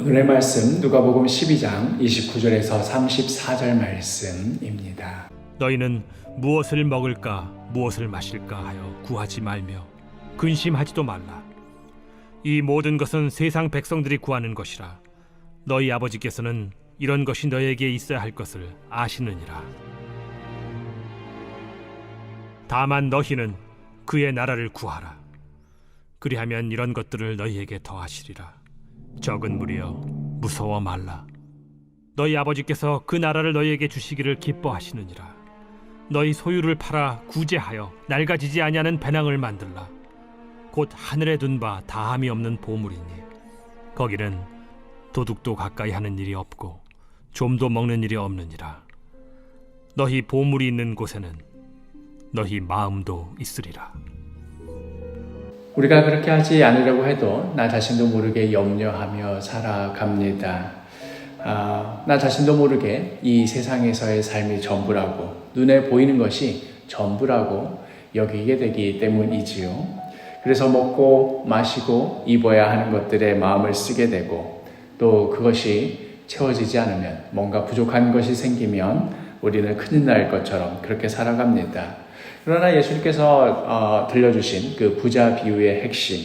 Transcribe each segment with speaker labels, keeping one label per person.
Speaker 1: 오늘의 말씀 누가복음 12장 29절에서 34절 말씀입니다.
Speaker 2: 너희는 무엇을 먹을까 무엇을 마실까 하여 구하지 말며 근심하지도 말라. 이 모든 것은 세상 백성들이 구하는 것이라. 너희 아버지께서는 이런 것이 너희에게 있어야 할 것을 아시느니라. 다만 너희는 그의 나라를 구하라. 그리하면 이런 것들을 너희에게 더하시리라. 적은 무리여 무서워 말라. 너희 아버지께서 그 나라를 너희에게 주시기를 기뻐하시느니라. 너희 소유를 팔아 구제하여 낡아지지 아니하는 배낭을 만들라. 곧 하늘에 둔 바 다함이 없는 보물이니 거기는 도둑도 가까이 하는 일이 없고 좀도 먹는 일이 없느니라. 너희 보물이 있는 곳에는 너희 마음도 있으리라.
Speaker 1: 우리가 그렇게 하지 않으려고 해도 나 자신도 모르게 염려하며 살아갑니다. 나 자신도 모르게 이 세상에서의 삶이 전부라고, 눈에 보이는 것이 전부라고 여기게 되기 때문이지요. 그래서 먹고 마시고 입어야 하는 것들에 마음을 쓰게 되고, 또 그것이 채워지지 않으면, 뭔가 부족한 것이 생기면 우리는 큰일 날 것처럼 그렇게 살아갑니다. 그러나 예수님께서 들려주신 그 부자 비유의 핵심,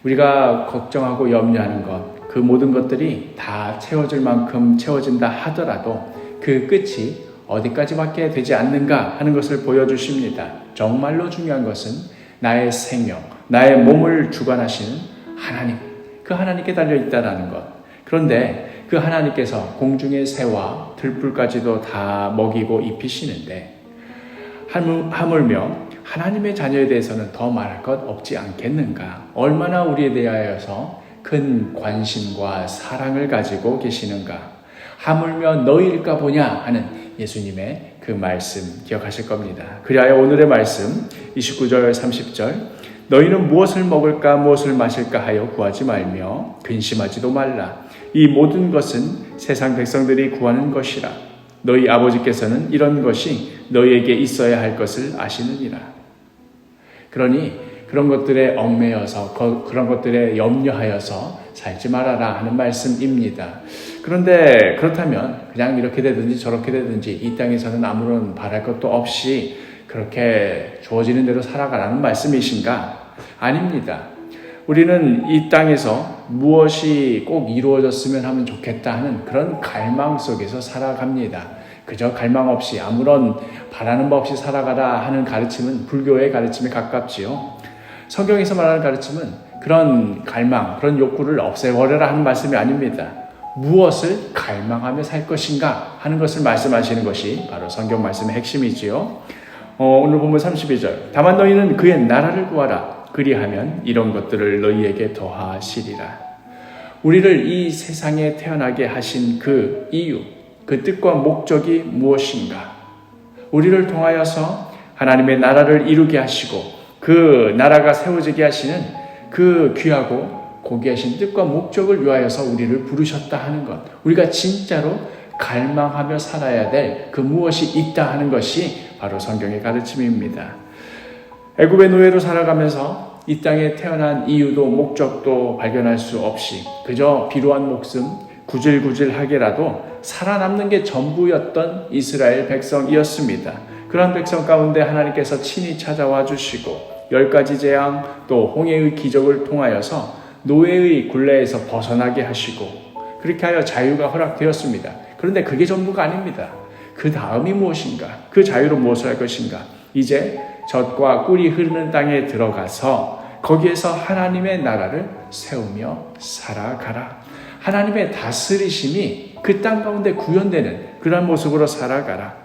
Speaker 1: 우리가 걱정하고 염려하는 것, 그 모든 것들이 다 채워질 만큼 채워진다 하더라도 그 끝이 어디까지밖에 되지 않는가 하는 것을 보여주십니다. 정말로 중요한 것은 나의 생명, 나의 몸을 주관하시는 하나님, 그 하나님께 달려있다라는 것. 그런데 그 하나님께서 공중의 새와 들풀까지도 다 먹이고 입히시는데, 하물며 하나님의 자녀에 대해서는 더 말할 것 없지 않겠는가? 얼마나 우리에 대하여서 큰 관심과 사랑을 가지고 계시는가? 하물며 너희일까 보냐 하는 예수님의 그 말씀 기억하실 겁니다. 그리하여 오늘의 말씀 29절 30절, 너희는 무엇을 먹을까 무엇을 마실까 하여 구하지 말며 근심하지도 말라. 이 모든 것은 세상 백성들이 구하는 것이라. 너희 아버지께서는 이런 것이 너희에게 있어야 할 것을 아시느니라. 그러니 그런 것들에 얽매여서, 그런 것들에 염려하여서 살지 말아라 하는 말씀입니다. 그런데 그렇다면 그냥 이렇게 되든지 저렇게 되든지 이 땅에서는 아무런 바랄 것도 없이 그렇게 주어지는 대로 살아가라는 말씀이신가? 아닙니다. 우리는 이 땅에서 무엇이 꼭 이루어졌으면 하면 좋겠다 하는 그런 갈망 속에서 살아갑니다. 그저 갈망 없이 아무런 바라는 바 없이 살아가라 하는 가르침은 불교의 가르침에 가깝지요. 성경에서 말하는 가르침은 그런 갈망, 그런 욕구를 없애버려라 하는 말씀이 아닙니다. 무엇을 갈망하며 살 것인가 하는 것을 말씀하시는 것이 바로 성경 말씀의 핵심이지요. 오늘 본문 32절, 다만 너희는 그의 나라를 구하라. 그리하면 이런 것들을 너희에게 더하시리라. 우리를 이 세상에 태어나게 하신 그 이유, 그 뜻과 목적이 무엇인가? 우리를 통하여서 하나님의 나라를 이루게 하시고 그 나라가 세워지게 하시는 그 귀하고 고귀하신 뜻과 목적을 위하여서 우리를 부르셨다 하는 것, 우리가 진짜로 갈망하며 살아야 될 그 무엇이 있다 하는 것이 바로 성경의 가르침입니다. 애굽의 노예로 살아가면서 이 땅에 태어난 이유도 목적도 발견할 수 없이 그저 비루한 목숨 구질구질하게라도 살아남는 게 전부였던 이스라엘 백성이었습니다. 그런 백성 가운데 하나님께서 친히 찾아와 주시고 10가지 재앙 또 홍해의 기적을 통하여서 노예의 굴레에서 벗어나게 하시고 그렇게 하여 자유가 허락되었습니다. 그런데 그게 전부가 아닙니다. 그 다음이 무엇인가? 그 자유로 무엇을 할 것인가? 이제 젖과 꿀이 흐르는 땅에 들어가서 거기에서 하나님의 나라를 세우며 살아가라. 하나님의 다스리심이 그 땅 가운데 구현되는 그런 모습으로 살아가라.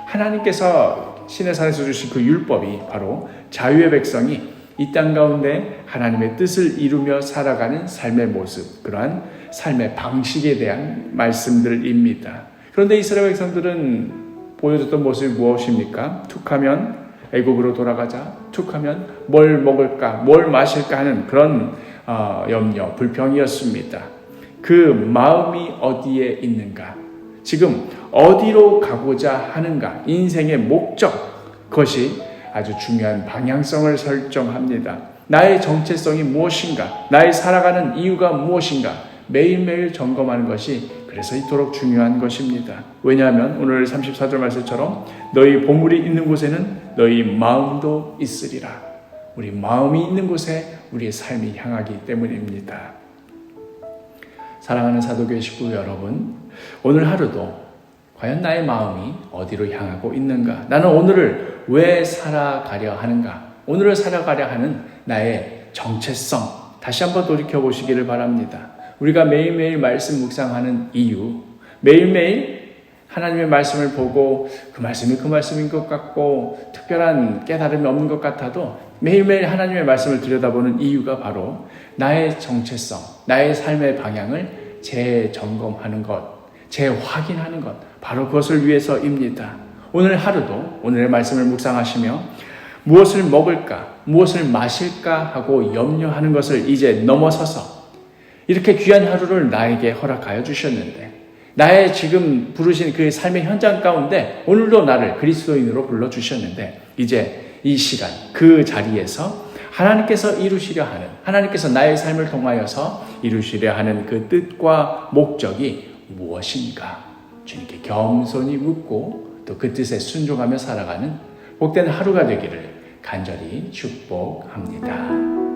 Speaker 1: 하나님께서 시내산에서 주신 그 율법이 바로 자유의 백성이 이 땅 가운데 하나님의 뜻을 이루며 살아가는 삶의 모습, 그러한 삶의 방식에 대한 말씀들입니다. 그런데 이스라엘 백성들은 보여줬던 모습이 무엇입니까? 툭하면 애굽으로 돌아가자, 툭하면 뭘 먹을까, 뭘 마실까 하는 그런 염려, 불평이었습니다. 그 마음이 어디에 있는가? 지금 어디로 가고자 하는가? 인생의 목적, 그것이 아주 중요한 방향성을 설정합니다. 나의 정체성이 무엇인가? 나의 살아가는 이유가 무엇인가? 매일매일 점검하는 것이 그래서 이토록 중요한 것입니다. 왜냐하면 오늘 34절 말씀처럼 너희 보물이 있는 곳에는 너희 마음도 있으리라. 우리 마음이 있는 곳에 우리의 삶이 향하기 때문입니다. 사랑하는 사도교회 식구 여러분, 오늘 하루도 과연 나의 마음이 어디로 향하고 있는가? 나는 오늘을 왜 살아가려 하는가? 오늘을 살아가려 하는 나의 정체성 다시 한번 돌이켜보시기를 바랍니다. 우리가 매일매일 말씀 묵상하는 이유, 매일매일 하나님의 말씀을 보고 그 말씀이 그 말씀인 것 같고 특별한 깨달음이 없는 것 같아도 매일매일 하나님의 말씀을 들여다보는 이유가 바로 나의 정체성, 나의 삶의 방향을 재점검하는 것, 재확인하는 것, 바로 그것을 위해서입니다. 오늘 하루도 오늘의 말씀을 묵상하시며 무엇을 먹을까, 무엇을 마실까 하고 염려하는 것을 이제 넘어서서 이렇게 귀한 하루를 나에게 허락하여 주셨는데 나의 지금 부르신 그 삶의 현장 가운데 오늘도 나를 그리스도인으로 불러주셨는데 이제 이 시간 그 자리에서 하나님께서 이루시려 하는, 하나님께서 나의 삶을 통하여서 이루시려 하는 그 뜻과 목적이 무엇인가 주님께 겸손히 묻고 또 그 뜻에 순종하며 살아가는 복된 하루가 되기를 간절히 축복합니다.